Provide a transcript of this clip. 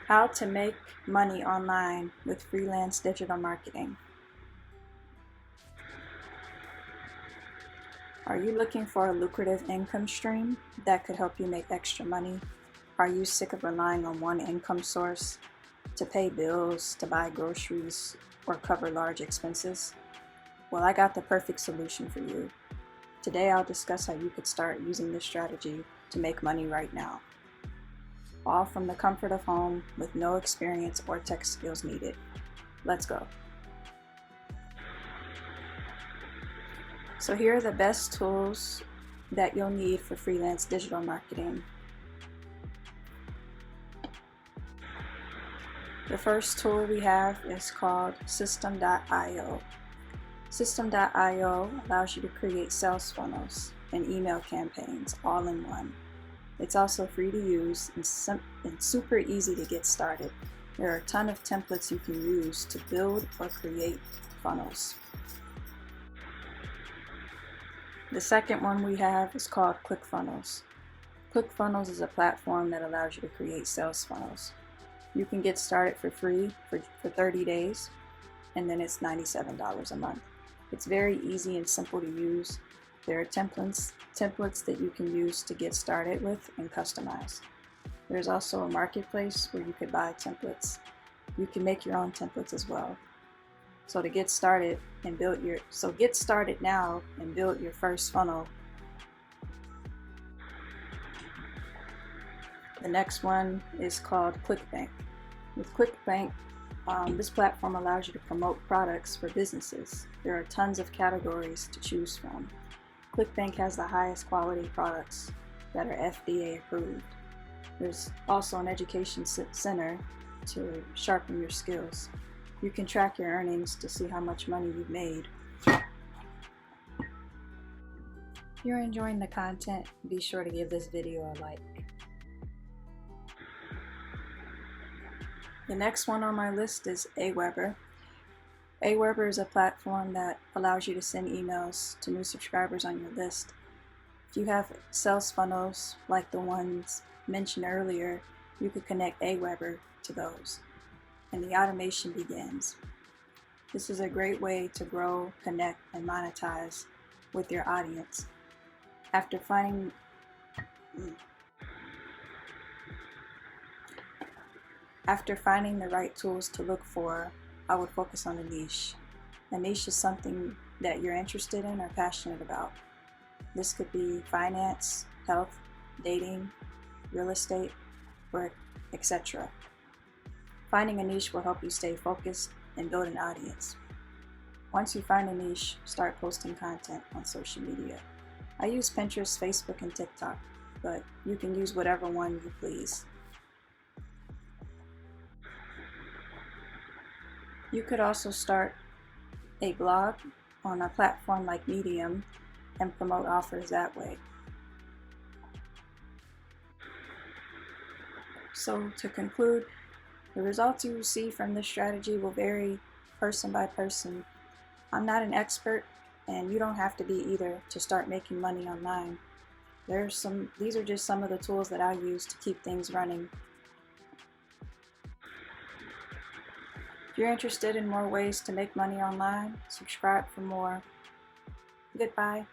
How to make money online with freelance digital marketing. Are you looking for a lucrative income stream that could help you make extra money? Are you sick of relying on one income source to pay bills, to buy groceries, or cover large expenses? Well, I got the perfect solution for you. Today I'll discuss how you could start using this strategy to make money right now, all from the comfort of home with no experience or tech skills needed. Let's go. So here are the best tools that you'll need for freelance digital marketing. The first tool we have is called System.io. System.io allows you to create sales funnels and email campaigns all in one. It's also free to use and super easy to get started. There are a ton of templates you can use to build or create funnels. The second one we have is called ClickFunnels. ClickFunnels is a platform that allows you to create sales funnels. You can get started for free for 30 days, and then it's $97 a month. It's very easy and simple to use. There are templates that you can use to get started with and customize. There's also a marketplace where you could buy templates. You can make your own templates as well. So to get started and get started now and build your first funnel. The next one is called Clickbank. With Clickbank, this platform allows you to promote products for businesses. There are tons of categories to choose from. Clickbank has the highest quality products that are FDA approved. There's also an education center to sharpen your skills. You can track your earnings to see how much money you've made. If you're enjoying the content, be sure to give this video a like. The next one on my list is Aweber. Aweber is a platform that allows you to send emails to new subscribers on your list. If you have sales funnels like the ones mentioned earlier, you could connect Aweber to those, and the automation begins. This is a great way to grow, connect, and monetize with your audience. After finding the right tools to look for, I would focus on a niche. A niche is something that you're interested in or passionate about. This could be finance, health, dating, real estate, or etc. Finding a niche will help you stay focused and build an audience. Once you find a niche, start posting content on social media. I use Pinterest, Facebook, and TikTok, but you can use whatever one you please. You could also start a blog on a platform like Medium and promote offers that way. So to conclude, the results you see from this strategy will vary person by person. I'm not an expert, and you don't have to be either to start making money online. These are just some of the tools that I use to keep things running. If you're interested in more ways to make money online, subscribe for more. Goodbye.